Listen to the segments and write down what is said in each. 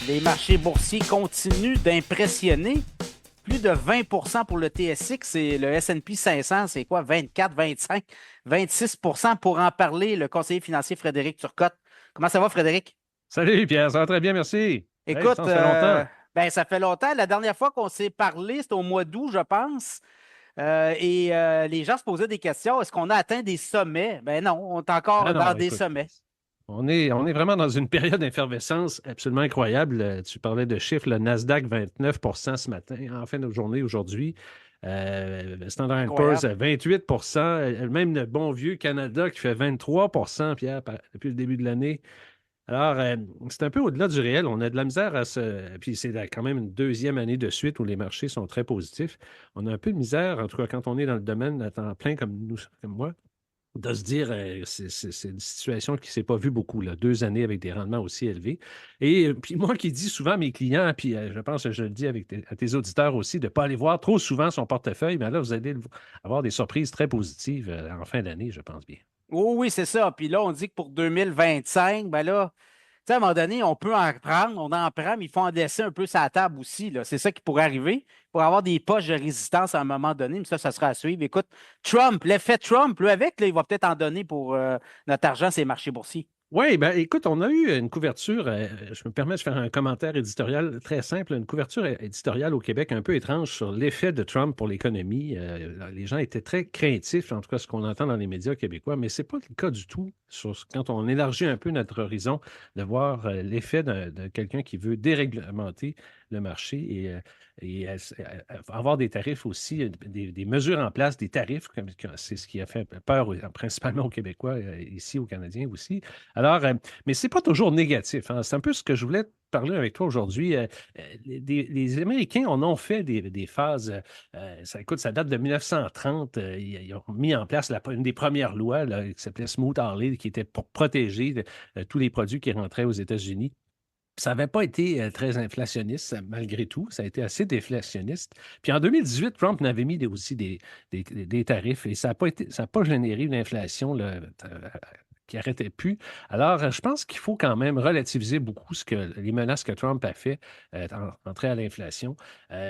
Les marchés boursiers continuent d'impressionner. Plus de 20% pour le TSX et le S&P 500, c'est quoi? 24, 25, 26%. Pour en parler, le conseiller financier Frédéric Turcotte. Comment ça va, Frédéric? Salut Pierre, ça va très bien, merci. Hey, Écoute, ça fait longtemps. ben, ça fait longtemps. La dernière fois qu'on s'est parlé, c'était au mois d'août, je pense. Les gens se posaient des questions. Est-ce qu'on a atteint des sommets? Ben non, on est Ah encore dans non, des écoute, sommets. on est vraiment dans une période d'effervescence absolument incroyable. Tu parlais de chiffres, le Nasdaq 29% ce matin, en fin de journée aujourd'hui. Standard Poor's Incroyable. 28%. Même le bon vieux Canada qui fait 23%, Pierre, depuis le début de l'année. Alors, c'est un peu au-delà du réel. On a de la misère à se. Puis c'est quand même une deuxième année de suite où les marchés sont très positifs. On a un peu de misère, en tout cas quand on est dans le domaine à temps plein comme nous, comme moi, de se dire c'est une situation qui ne s'est pas vue beaucoup, là, 2 années avec des rendements aussi élevés. Et puis moi qui dis souvent à mes clients, puis je pense que je le dis à tes auditeurs aussi, de ne pas aller voir trop souvent son portefeuille, mais là, vous allez avoir des surprises très positives en fin d'année, je pense bien. Oui, oui, c'est ça. Puis là, on dit que pour 2025, ben là, tu sais, à un moment donné, on peut en prendre, on en prend, mais il faut en laisser un peu sur la table aussi, là. C'est ça qui pourrait arriver. Pour avoir des poches de résistance à un moment donné, mais ça sera à suivre. Écoute, Trump, l'effet Trump, lui, avec, là, il va peut-être en donner pour notre argent, ces marchés boursiers. Oui, ben écoute, on a eu une couverture, je me permets de faire un commentaire éditorial très simple, une couverture éditoriale au Québec un peu étrange sur l'effet de Trump pour l'économie. Les gens étaient très craintifs, en tout cas ce qu'on entend dans les médias québécois, mais ce n'est pas le cas du tout quand on élargit un peu notre horizon, de voir l'effet de quelqu'un qui veut déréglementer le marché avoir des tarifs aussi, des mesures en place, des tarifs, c'est ce qui a fait peur principalement aux Québécois, ici aux Canadiens aussi. Alors, mais c'est pas toujours négatif, hein. C'est un peu ce que je voulais parler avec toi aujourd'hui. Les Américains en ont fait des phases. Écoute, ça date de 1930. Ils ont mis en place une des premières lois là, qui s'appelait Smooth Harley, qui était pour protéger tous les produits qui rentraient aux États-Unis. Ça n'avait pas été très inflationniste, malgré tout. Ça a été assez déflationniste. Puis en 2018, Trump en avait mis aussi des tarifs et ça n'a pas ça a pas généré une inflation là, qui n'arrêtait plus. Alors, je pense qu'il faut quand même relativiser beaucoup les menaces que Trump a fait entrer à l'inflation.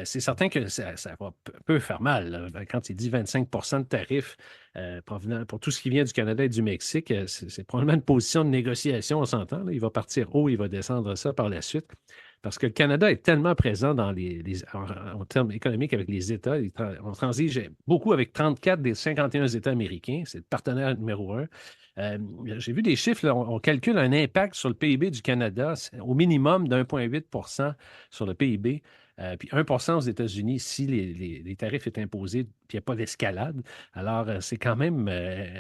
C'est certain que peut faire mal là. Quand il dit 25 de tarifs provenant pour tout ce qui vient du Canada et du Mexique, c'est probablement une position de négociation, on s'entend. Là. Il va partir haut, il va descendre ça par la suite. Parce que le Canada est tellement présent en termes économiques avec les États. On transige beaucoup avec 34 des 51 États américains. C'est le partenaire numéro un. Euh, j'ai vu des chiffres, là, on calcule un impact sur le PIB du Canada au minimum d'1,8 sur le PIB, puis 1 aux États-Unis si les tarifs étaient imposés, puis il n'y a pas d'escalade. Alors, c'est quand même,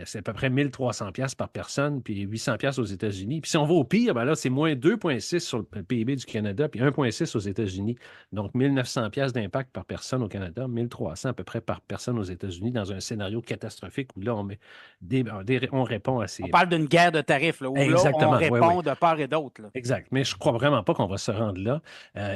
c'est à peu près 1 300 $ par personne, puis 800 $ aux États-Unis. Puis si on va au pire, ben là, c'est moins 2,6 sur le PIB du Canada, puis 1,6 aux États-Unis. Donc, 1 900 $ d'impact par personne au Canada, 1 300 à peu près par personne aux États-Unis dans un scénario catastrophique où là, on répond à On ces. parle d'une guerre de tarifs, là, où là, on Exactement, oui, oui. répond de part et d'autre, là. Exact. Mais je ne crois vraiment pas qu'on va se rendre là.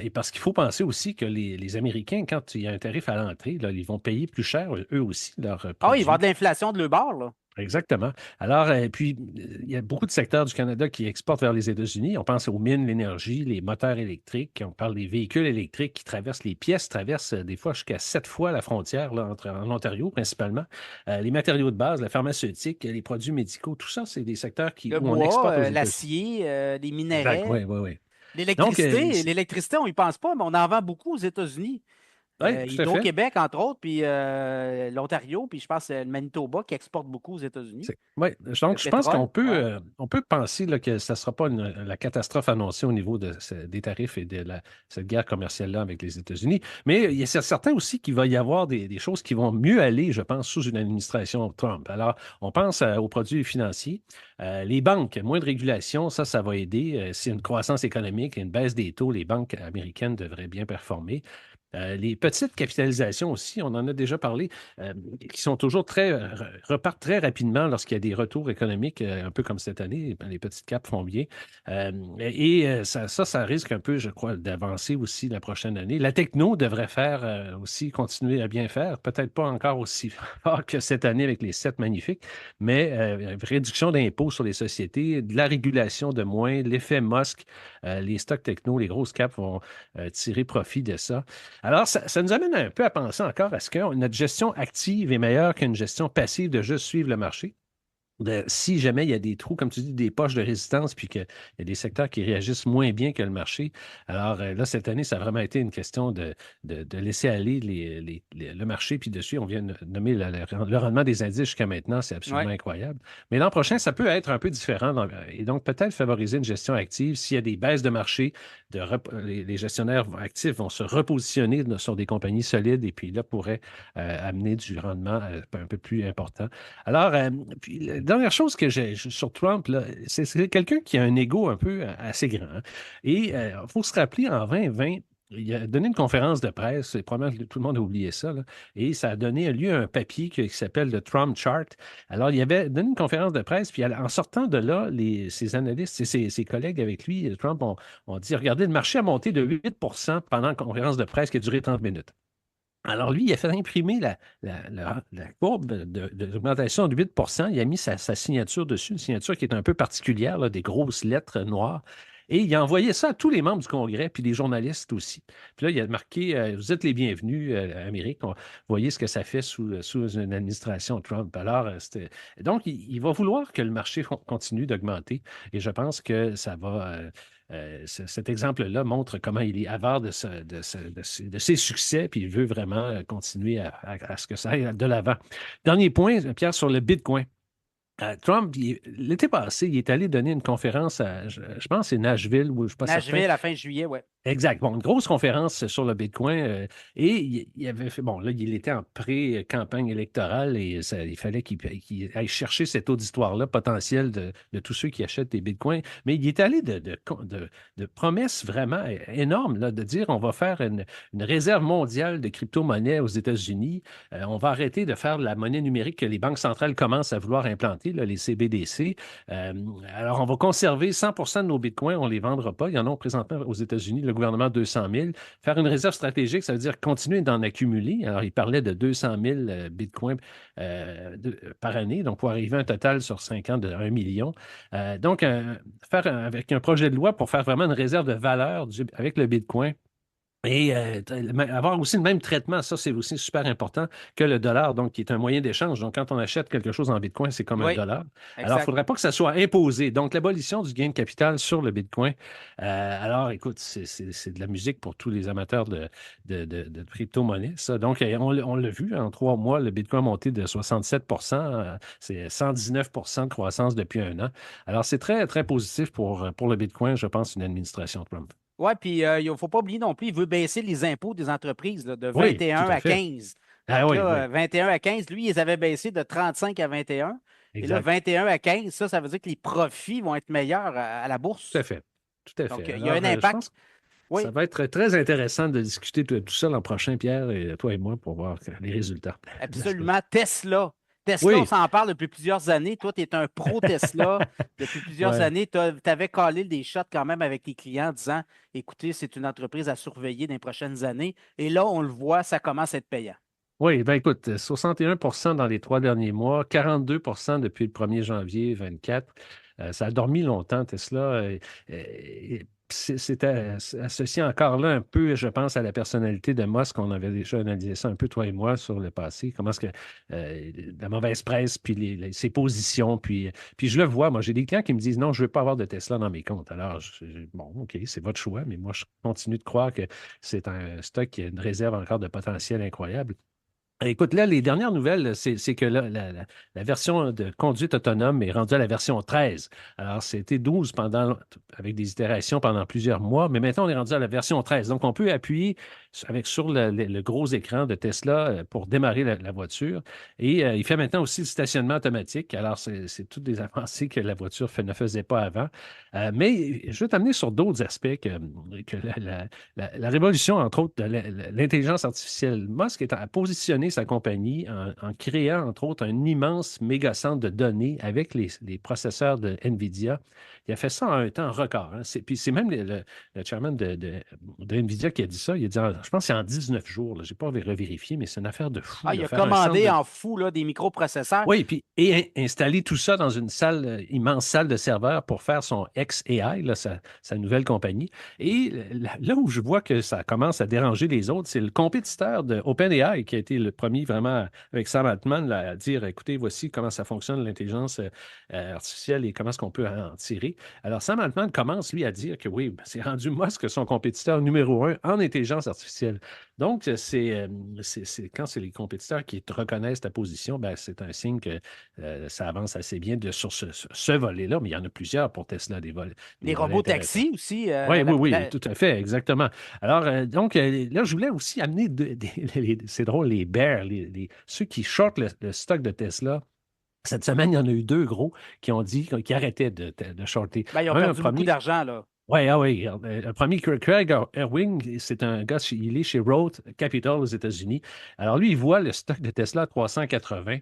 Et parce qu'il faut penser aussi que les Américains, quand il y a un tarif à l'entrée, là, ils vont payer plus cher, eux aussi, leurs Ah oui, il va y avoir produits. de l'inflation de leur bord, là. Exactement. Alors, puis, il y a beaucoup de secteurs du Canada qui exportent vers les États-Unis. On pense aux mines, l'énergie, les moteurs électriques. On parle des véhicules électriques qui traversent les pièces, traversent des fois jusqu'à 7 fois la frontière là, en Ontario principalement. Les matériaux de base, la pharmaceutique, les produits médicaux, tout ça, c'est des secteurs Le où on bois, exporte aux États-Unis. l'acier, les Exact, minerais. oui, oui, oui. Donc, L'électricité, on n'y pense pas, mais on en vend beaucoup aux États-Unis. oui, tout à fait. Hydro-Québec, entre autres, puis l'Ontario, puis je pense le Manitoba qui exporte beaucoup aux États-Unis. Ouais. Le Donc, je pense pétrole, ouais. on peut penser là, que ça ne sera pas la catastrophe annoncée au niveau des tarifs et de cette guerre commerciale-là avec les États-Unis. Mais il y a certains aussi qu'il va y avoir des choses qui vont mieux aller, je pense, sous une administration Trump. Alors, on pense aux produits financiers. Les banques, moins de régulation, ça va aider. S'il y a une croissance économique et une baisse des taux, les banques américaines devraient bien performer. Les petites capitalisations aussi, on en a déjà parlé, qui sont toujours repartent très rapidement lorsqu'il y a des retours économiques, un peu comme cette année. Ben, les petites capes font bien. Ça risque un peu, je crois, d'avancer aussi la prochaine année. La techno devrait faire aussi continuer à bien faire. Peut-être pas encore aussi fort que cette année avec les 7 magnifiques, mais réduction d'impôts sur les sociétés, de la régulation de moins, l'effet Musk, les stocks techno, les grosses capes vont tirer profit de ça. Alors, ça nous amène un peu à penser encore à ce que notre gestion active est meilleure qu'une gestion passive de juste suivre le marché. Si jamais il y a des trous, comme tu dis, des poches de résistance, puis qu'il y a des secteurs qui réagissent moins bien que le marché. Alors là, cette année, ça a vraiment été une question de laisser aller le marché, puis dessus, on vient de nommer le rendement des indices jusqu'à maintenant, c'est absolument Ouais. incroyable. Mais l'an prochain, ça peut être un peu différent, et donc peut-être favoriser une gestion active s'il y a des baisses de marché, les gestionnaires actifs vont se repositionner sur des compagnies solides, et puis là, pourraient amener du rendement un peu plus important. Alors, puis, la dernière chose que j'ai sur Trump, là, c'est quelqu'un qui a un ego un peu assez grand, hein. Et il faut se rappeler, en 2020, il a donné une conférence de presse, et probablement que tout le monde a oublié ça, là, et ça a donné lieu à un papier qui s'appelle le Trump Chart. Alors, il avait donné une conférence de presse, puis en sortant de là, ses analystes et ses collègues avec lui, Trump, ont dit, regardez, le marché a monté de 8 pendant la conférence de presse qui a duré 30 minutes. Alors, lui, il a fait imprimer la courbe d'augmentation de 8. Il a mis sa signature dessus, une signature qui est un peu particulière, là, des grosses lettres noires. Et il a envoyé ça à tous les membres du Congrès, puis des journalistes aussi. Puis là, il a marqué vous êtes les bienvenus, Amérique. Vous voyez ce que ça fait sous une administration Trump. Alors, donc, il va vouloir que le marché continue d'augmenter. Et je pense que ça va. Cet exemple-là montre comment il est avare de ses succès, puis il veut vraiment continuer à ce que ça aille de l'avant. Dernier point, Pierre, sur le Bitcoin. Trump, l'été passé, il est allé donner une conférence je pense, que c'est Nashville, ou je ne suis pas certain. Nashville, à la fin juillet, ouais. Exact. Bon, une grosse conférence sur le Bitcoin. Et il avait fait, bon, là, il était en pré-campagne électorale et il fallait qu'il aille chercher cet auditoire-là potentiel de tous ceux qui achètent des Bitcoins. Mais il est allé de promesses vraiment énormes, là, de dire on va faire une réserve mondiale de crypto-monnaies aux États-Unis. On va arrêter de faire de la monnaie numérique que les banques centrales commencent à vouloir implanter, là, les CBDC. Alors, on va conserver 100 de nos Bitcoins, on ne les vendra pas. Il y en a présentement aux États-Unis, le gouvernement 200 000. Faire une réserve stratégique, ça veut dire continuer d'en accumuler. Alors, il parlait de 200 000 bitcoins par année, donc pour arriver à un total sur 5 ans de 1 million. Donc, faire avec un projet de loi pour faire vraiment une réserve de valeur avec le bitcoin. Et avoir aussi le même traitement, ça, c'est aussi super important que le dollar, donc qui est un moyen d'échange. Donc, quand on achète quelque chose en Bitcoin, c'est comme un Oui, dollar. Alors, il ne exact. faudrait pas que ça soit imposé. Donc, l'abolition du gain de capital sur le Bitcoin. Alors, écoute, c'est de la musique pour tous les amateurs de crypto-monnaie, ça. Donc, on l'a vu, en 3 mois, le Bitcoin a monté de 67 c'est 119 de croissance depuis un an. Alors, c'est très, très positif pour le Bitcoin, je pense, une administration Trump. Oui, puis il ne faut pas oublier non plus, il veut baisser les impôts des entreprises là, de Oui, tout 21 à à fait. 15. Ah Donc oui, là, oui. 21 à 15, lui, ils avaient baissé de 35 à 21. Et là, Exact. 21 à 15, ça veut dire que les profits vont être meilleurs à la Tout à bourse. fait. Tout à Donc, fait. il y a un Alors, je pense impact. que ça Oui, va être très intéressant de discuter de tout ça l'an prochain, Pierre, et toi et moi, pour voir les résultats de la semaine. absolument. Tesla. Tesla, on Oui. s'en parle depuis plusieurs années. Toi, tu es un pro Tesla depuis plusieurs Ouais. années. Tu avais collé des shots quand même avec tes clients en disant, écoutez, c'est une entreprise à surveiller dans les prochaines années. Et là, on le voit, ça commence à être payant. Oui, ben écoute, 61 dans les 3 derniers mois, 42 depuis le 1er janvier 24. Ça a dormi longtemps, Tesla. C'est associé encore là un peu, je pense, à la personnalité de Musk. On avait déjà analysé ça un peu, toi et moi, sur le passé. Comment est-ce que la mauvaise presse, puis ses positions, puis je le vois. Moi, j'ai des clients qui me disent non, je ne veux pas avoir de Tesla dans mes comptes. Alors, bon, OK, c'est votre choix, mais moi, je continue de croire que c'est un stock qui a une réserve encore de potentiel incroyable. Écoute, là, les dernières nouvelles, c'est que là, la version de conduite autonome est rendue à la version 13. Alors, c'était 12 avec des itérations pendant plusieurs mois, mais maintenant, on est rendu à la version 13. Donc, on peut appuyer avec sur le gros écran de Tesla pour démarrer la voiture. Et il fait maintenant aussi le stationnement automatique. Alors, c'est toutes des avancées que la voiture ne faisait pas avant. Mais je vais t'amener sur d'autres aspects que la révolution, entre autres, de l'intelligence artificielle. Musk a positionné sa compagnie en créant, entre autres, un immense méga centre de données avec les processeurs de NVIDIA. Il a fait ça en un temps record. Hein. Puis c'est même le chairman de NVIDIA qui a dit ça. Il a dit, je pense que c'est en 19 jours. Je n'ai pas revérifié, mais c'est une affaire de fou Ah, de il a faire un centre commandé de... en fou là, des microprocesseurs. Oui, puis et installer tout ça dans une salle, immense salle de serveur pour faire son XAI, là, sa nouvelle compagnie. Et là où je vois que ça commence à déranger les autres, c'est le compétiteur de OpenAI qui a été le premier vraiment avec Sam Altman là, à dire, écoutez, voici comment ça fonctionne l'intelligence artificielle et comment est-ce qu'on peut en tirer. Alors Sam Altman commence lui à dire que oui, c'est rendu Musk son compétiteur numéro un en intelligence artificielle. Donc, quand c'est les compétiteurs qui te reconnaissent ta position, ben, c'est un signe que ça avance assez bien sur ce volet-là, mais il y en a plusieurs pour Tesla, des Les volets robots intéressants. taxis aussi. Oui, oui, oui, tout à fait, exactement. Alors, donc, là, je voulais aussi amener, c'est drôle, les bears, ceux qui shortent le stock de Tesla. Cette semaine, il y en a eu deux gros qui ont dit qu'ils arrêtaient de shorter. Ben, ils ont Un perdu beaucoup premier, d'argent, là. oui, ah oui. Le premier, Craig Erwing, c'est un gars, il est chez Roth Capital aux États-Unis. Alors, lui, il voit le stock de Tesla à 380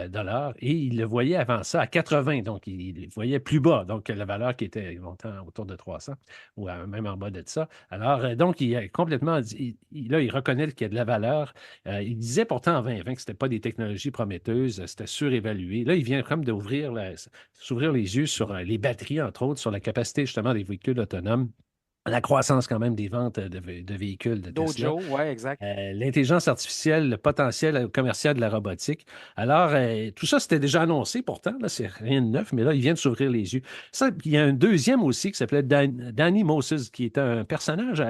dollars et il le voyait avant ça à 80. Donc, il le voyait plus bas. Donc, la valeur qui était longtemps autour de 300 ou même en bas de ça. Alors, donc, il a complètement dit, là, il reconnaît qu'il y a de la valeur. Il disait pourtant en 2020 que ce n'était pas des technologies prometteuses, c'était surévalué. Là, il vient comme s'ouvrir les yeux sur les batteries, entre autres, sur la capacité justement des véhicules autonomes, la croissance quand même des ventes de véhicules de Tesla, Dojo, ouais, exact. l'intelligence artificielle, le potentiel commercial de la robotique. Alors, tout ça, c'était déjà annoncé pourtant, là, c'est rien de neuf, mais là, il vient de s'ouvrir les yeux. Ça, il y a un deuxième aussi qui s'appelait Danny Moses, qui est un personnage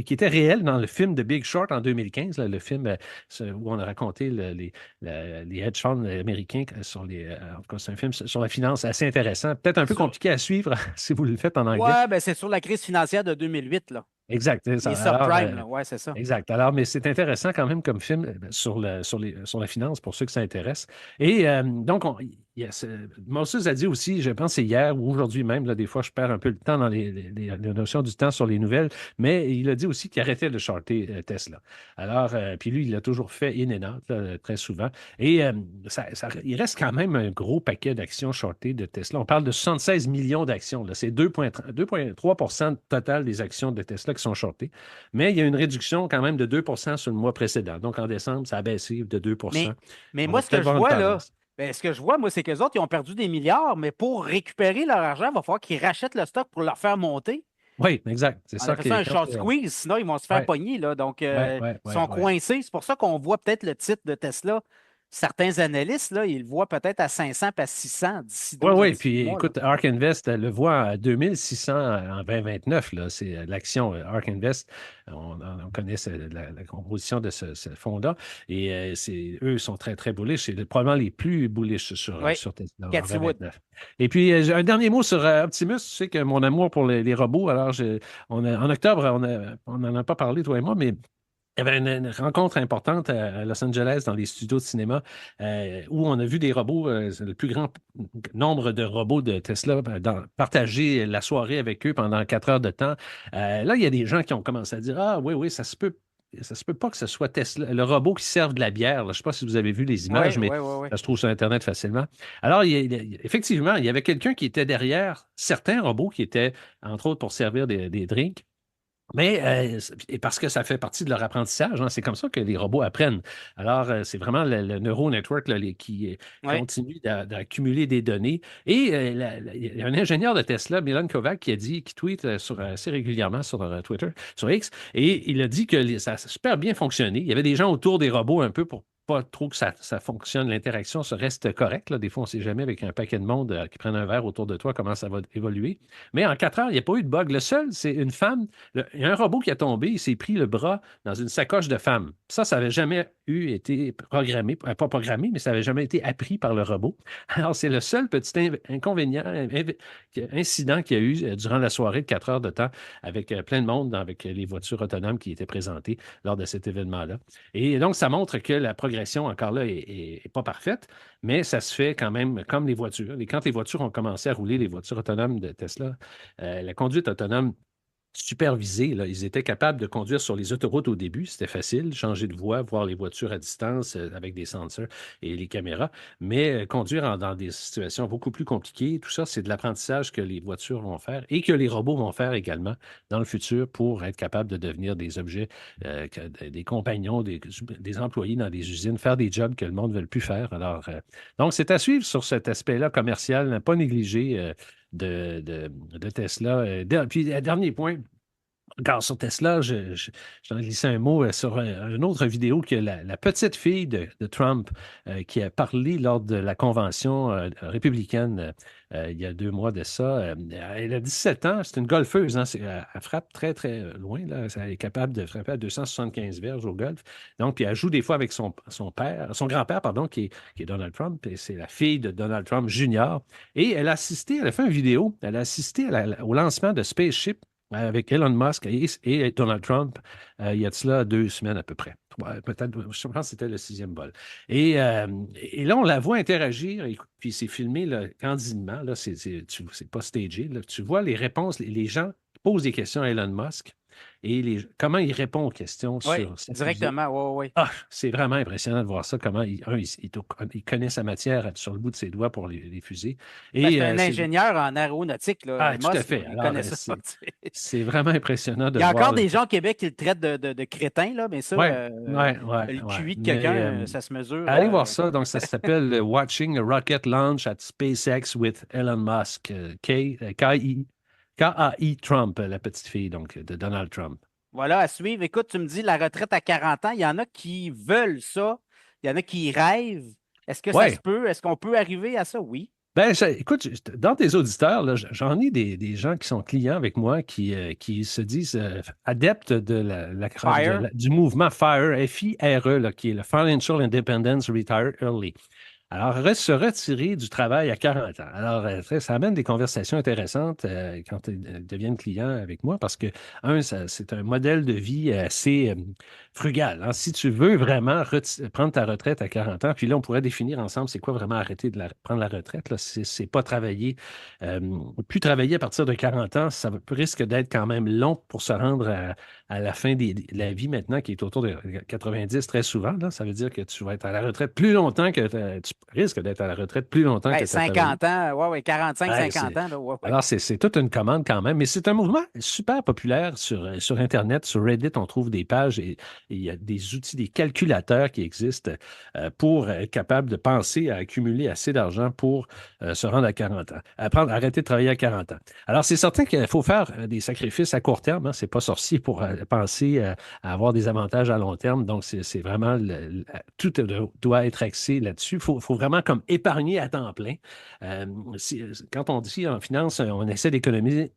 qui était réel dans le film de Big Short en 2015, là, le film où on a raconté les hedge funds américains en tout cas, c'est un film sur la finance assez intéressant, peut-être un peu compliqué à suivre si vous le faites en anglais. Ouais, ben c'est sur la crise financière de 2008, là. Exact. Les Alors, subprimes, là. Ouais, c'est ça. exact. Alors, mais c'est intéressant quand même comme film sur la finance pour ceux que ça intéresse. Et donc, Moses a dit aussi, je pense que c'est hier ou aujourd'hui même, là, des fois je perds un peu le temps dans les notions du temps sur les nouvelles, mais il a dit aussi qu'il arrêtait de shorter Tesla. Alors, puis lui, il l'a toujours fait in and out, là, très souvent. Et il reste quand même un gros paquet d'actions shortées de Tesla. On parle de 76 millions d'actions. Là. C'est 2,3 total des actions de Tesla qui sont shortées. Mais il y a une réduction quand même de 2 sur le mois précédent. Donc, en décembre, ça a baissé de 2 Mais On moi, va ce que peut-être je voir une vois, là, tendance. ben, ce que je vois, moi, c'est qu'eux autres, ils ont perdu des milliards, mais pour récupérer leur argent, il va falloir qu'ils rachètent le stock pour leur faire monter. Oui, exact. C'est On ça appelle qui ça est un quand short squeeze, sinon ils vont se faire ouais, pogner, là. Donc, ouais, ils ouais, ouais, sont ouais. coincés. C'est pour ça qu'on voit peut-être le titre de Tesla. Certains analystes, là, ils le voient peut-être à 500 à 600 d'ici Oui, 12 à oui. 18 Puis mois, là. écoute, ARK Invest le voit à 2600 en 2029. Là. C'est l'action ARK Invest. On connaît la composition de ce fonds-là. Et eux sont très, très bullish. C'est probablement les plus bullish sur, Oui, sur Tesla en Cathy Wood. 2029. Et puis, j'ai un dernier mot sur Optimus. Tu sais que mon amour pour les robots, alors en octobre, on n'en a pas parlé, toi et moi, mais il y avait une rencontre importante à Los Angeles dans les studios de cinéma où on a vu des robots, le plus grand nombre de robots de Tesla, partager la soirée avec eux pendant 4 heures de temps. Là, il y a des gens qui ont commencé à dire, ah oui, oui, ça se peut. Ça se peut pas que ce soit Tesla, le robot qui serve de la bière. Là. Je ne sais pas si vous avez vu les Oui, images, mais oui, oui, oui. ça se trouve sur Internet facilement. Alors, effectivement, il y avait quelqu'un qui était derrière certains robots qui étaient, entre autres, pour servir des drinks. Mais et parce que ça fait partie de leur apprentissage, hein, c'est comme ça que les robots apprennent. Alors, c'est vraiment le neural network là, qui Oui. continue d'accumuler des données. Et il y a un ingénieur de Tesla, Milan Kovac, qui tweet assez régulièrement sur Twitter, sur X, et il a dit que ça a super bien fonctionné. Il y avait des gens autour des robots un peu pour pas trop que ça fonctionne, l'interaction ça reste correct. Là. Des fois, on ne sait jamais avec un paquet de monde qui prennent un verre autour de toi comment ça va évoluer. Mais en 4 heures, il n'y a pas eu de bug. Le seul, c'est une femme. Il y a un robot qui a tombé, il s'est pris le bras dans une sacoche de femme. Ça n'avait jamais été programmé, pas programmé, mais ça n'avait jamais été appris par le robot. Alors, c'est le seul petit inconvénient, incident qu'il y a eu durant la soirée de 4 heures de temps avec plein de monde, avec les voitures autonomes qui étaient présentées lors de cet événement-là. Et donc, ça montre que la progression, encore là, n'est pas parfaite, mais ça se fait quand même comme les voitures. Et quand les voitures ont commencé à rouler, les voitures autonomes de Tesla, la conduite autonome supervisés. Là. Ils étaient capables de conduire sur les autoroutes au début. C'était facile, changer de voie, voir les voitures à distance avec des sensors et les caméras. Mais conduire dans des situations beaucoup plus compliquées, tout ça, c'est de l'apprentissage que les voitures vont faire et que les robots vont faire également dans le futur pour être capables de devenir des objets, des compagnons, des employés dans des usines, faire des jobs que le monde ne veut plus faire. Alors, donc, c'est à suivre sur cet aspect-là commercial, ne pas négliger de Tesla. Puis, dernier point, car sur Tesla, j'en ai glissé un mot sur une autre vidéo que la petite fille de Trump qui a parlé lors de la convention républicaine il y a 2 mois de ça. Elle a 17 ans, c'est une golfeuse. Hein, elle frappe très, très loin. Là. Elle est capable de frapper à 275 verges au golf. Donc, puis elle joue des fois avec son grand-père, pardon, qui est Donald Trump. Et c'est la fille de Donald Trump Jr. Et elle a fait une vidéo, elle a assisté au lancement de Spaceship avec Elon Musk et Donald Trump, il y a de cela 2 semaines à peu près. Peut-être, je pense que c'était le 6e vol. Et là, on la voit interagir, et puis c'est filmé là, candidement, là, c'est pas stagé. Là. Tu vois les réponses, les gens posent des questions à Elon Musk et comment il répond aux questions Oui, sur cette fusée. directement, oui, oui. Ah, c'est vraiment impressionnant de voir ça, comment il connaît sa matière sur le bout de ses doigts pour les fusées. Ben, Et c'est un ingénieur en aéronautique, là, tout à Musk, là, fait. il Alors, connaît ça. Tu sais. c'est vraiment impressionnant de Il y a voir. encore des gens au Québec qui le traitent de crétin, là, mais ça, Oui, le oui. QI de Mais quelqu'un, ça se mesure. allez voir ça. Donc, ça s'appelle Watching a Rocket Launch at SpaceX with Elon Musk. K-A-I Trump, la petite fille donc, de Donald Trump. Voilà, à suivre. Écoute, tu me dis la retraite à 40 ans, il y en a qui veulent ça, il y en a qui rêvent. Est-ce que ça Oui. se peut? Est-ce qu'on peut arriver à ça? Oui. Ben, écoute, dans tes auditeurs, là, j'en ai des gens qui sont clients avec moi qui se disent adeptes Fire. du mouvement FIRE, F-I-R-E, là, qui est le Financial Independence Retire Early. Alors, se retirer du travail à 40 ans. Alors, ça amène des conversations intéressantes quand ils deviennent clients avec moi parce que, c'est un modèle de vie assez frugal. Hein. Si tu veux vraiment prendre ta retraite à 40 ans, puis là, on pourrait définir ensemble c'est quoi vraiment arrêter de prendre la retraite. Là. C'est pas travailler. Plus travailler à partir de 40 ans, ça risque d'être quand même long pour se rendre à la fin de la vie maintenant, qui est autour de 90 très souvent. Là. Ça veut dire que tu vas être à la retraite plus longtemps que tu risques d'être à la retraite plus longtemps que tu as travaillé. 50 ans, oui, oui, 45, Ouais, 50 ans. Là, ouais, ouais. alors, c'est toute une commande quand même, mais c'est un mouvement super populaire sur Internet. Sur Reddit, on trouve des pages et il y a des outils, des calculateurs qui existent pour être capable de penser à accumuler assez d'argent pour se rendre à 40 ans, arrêter de travailler à 40 ans. Alors, c'est certain qu'il faut faire des sacrifices à court terme. Hein, c'est pas sorcier pour penser à avoir des avantages à long terme. Donc, c'est vraiment, tout doit être axé là-dessus. Il faut vraiment comme épargner à temps plein. Quand on dit en finance, on essaie d'économiser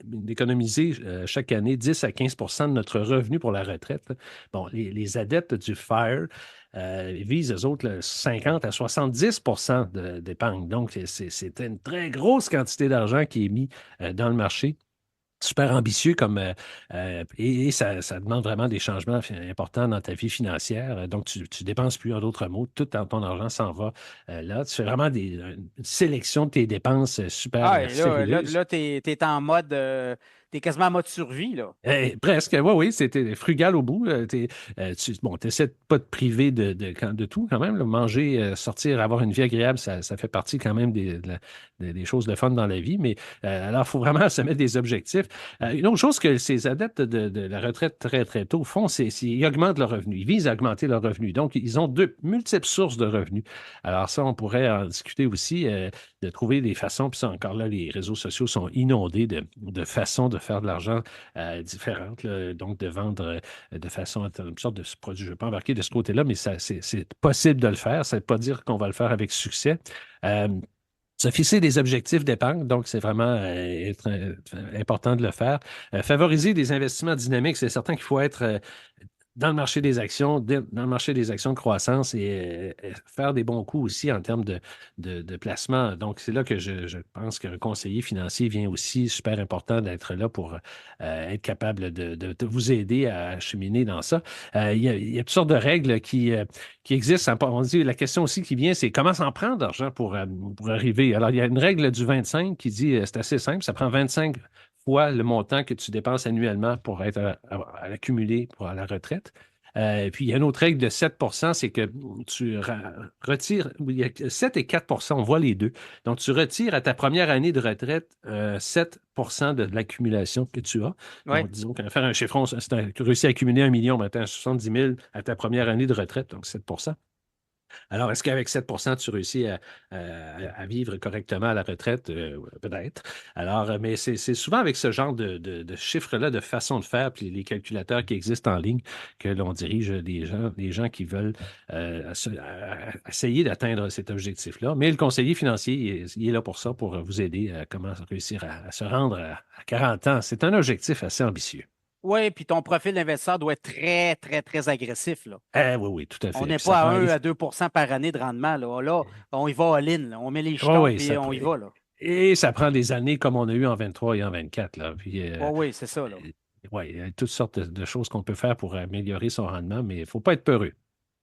chaque année 10 à 15 de notre revenu pour la retraite. Bon, les adeptes du FIRE visent, eux autres, 50 à 70 d'épargne. Donc, c'est une très grosse quantité d'argent qui est mis dans le marché. Super ambitieux et ça demande vraiment des changements importants dans ta vie financière. Donc, tu ne dépenses plus, en d'autres mots, tout ton argent s'en va là. Tu fais vraiment une sélection de tes dépenses super Ah, et sérieuses. là tu es en mode, tu es quasiment en mode survie, là. Presque, oui, oui, c'était frugal au bout. Tu essaies de pas te priver de tout quand même. Là. Manger, sortir, avoir une vie agréable, ça fait partie quand même des choses de fun dans la vie. Mais alors, il faut vraiment se mettre des objectifs. Une autre chose que ces adeptes de la retraite très, très tôt font, c'est qu'ils augmentent leurs revenus. Ils visent à augmenter leurs revenus. Donc, ils ont multiples sources de revenus. Alors ça, on pourrait en discuter aussi, de trouver des façons, puis ça, encore là, les réseaux sociaux sont inondés de façons de faire de l'argent différente, là, donc de vendre de façon, une sorte de produit. Je ne vais pas embarquer de ce côté-là, mais c'est possible de le faire. Ça ne veut pas dire qu'on va le faire avec succès. Euh, Se fixer des objectifs d'épargne, donc c'est vraiment important de le faire. Favoriser des investissements dynamiques, c'est certain qu'il faut être dans le marché des actions, dans le marché des actions de croissance et faire des bons coups aussi en termes de placement. Donc, c'est là que je pense qu'un conseiller financier vient aussi super important d'être là pour être capable de vous aider à cheminer dans ça. Il y a toutes sortes de règles qui existent. On dit, la question aussi qui vient, c'est comment s'en prendre d'argent pour arriver. Alors, il y a une règle du 25 qui dit, c'est assez simple, ça prend 25 fois le montant que tu dépenses annuellement pour être à l'accumuler pour la retraite. Puis, il y a une autre règle de 7 c'est que tu retires, il y a 7 et 4 on voit les deux. Donc, tu retires à ta première année de retraite 7 de l'accumulation que tu as. Oui. Donc, disons qu'on va faire un chiffron, si tu réussis à accumuler 1 million, maintenant 70 000 à ta première année de retraite, donc 7. Alors, est-ce qu'avec 7 tu réussis à vivre correctement à la retraite? Peut-être. Alors, mais c'est souvent avec ce genre de chiffres-là, de façon de faire, puis les calculateurs qui existent en ligne, que l'on dirige les gens qui veulent essayer d'atteindre cet objectif-là. Mais le conseiller financier, il est là pour ça, pour vous aider à comment réussir à se rendre à 40 ans. C'est un objectif assez ambitieux. Oui, puis ton profil d'investisseur doit être très, très, très agressif, là. Oui, oui, tout à On fait. n'est Puis ça pas à prend. 1 à 2 par année de rendement, là. Là, on y va all-in, là. On met les Oui, jetons, oui, puis on y va, là. et ça prend des années comme on a eu en 23 et en 24. Là. Puis, Oui, oui, c'est ça, là. ouais, il y a toutes sortes de choses qu'on peut faire pour améliorer son rendement, mais il ne faut pas être peureux.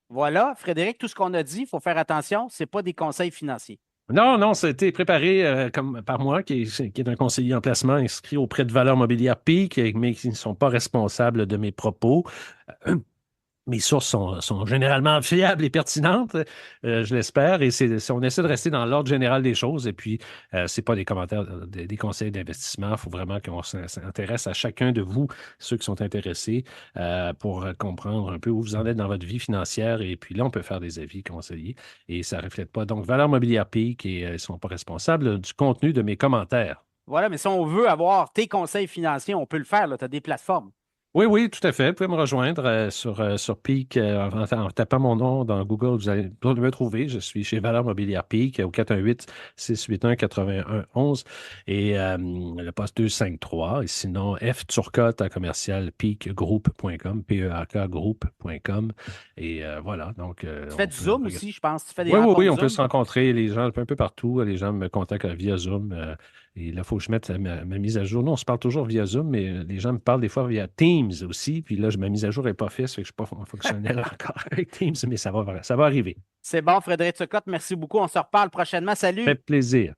Voilà, Frédéric, tout ce qu'on a dit, il faut faire attention, ce n'est pas des conseils financiers. Non, non, ça a été préparé comme par moi, qui est un conseiller en placement inscrit auprès de Valeurs Mobilières Peak, mais qui ne sont pas responsables de mes propos. Mes sources sont généralement fiables et pertinentes, je l'espère, et on essaie de rester dans l'ordre général des choses. Et puis, ce n'est pas des commentaires, des conseils d'investissement. Il faut vraiment qu'on s'intéresse à chacun de vous, ceux qui sont intéressés, pour comprendre un peu où vous en êtes dans votre vie financière. Et puis là, on peut faire des avis conseillers et ça ne reflète pas. Donc, Valeurs Mobilières Peak, et ils ne sont pas responsables du contenu de mes commentaires. Voilà, mais si on veut avoir tes conseils financiers, on peut le faire, tu as des plateformes. Oui, oui, tout à fait. Vous pouvez me rejoindre sur Peak en tapant mon nom dans Google. Vous allez me trouver. Je suis chez Valeur Mobilière Peak au 418-681-8111 et le poste 253. Et sinon, F Turcotte à commercial peakgroup.com, P-E-A-K group.com. Et voilà. Donc, Tu fais du Zoom aussi, je pense. Tu fais des oui, oui, oui, rencontres on peut Zoom. se rencontrer, les gens un peu partout. Les gens me contactent via Zoom. Et là, il faut que je mette ma mise à jour. Non, on se parle toujours via Zoom, mais les gens me parlent des fois via Teams aussi. Puis là, ma mise à jour n'est pas faite, ça fait que je ne suis pas fonctionnel encore avec Teams, mais ça va arriver. C'est bon, Frédéric Turcotte, merci beaucoup. On se reparle prochainement. Salut! Fait plaisir.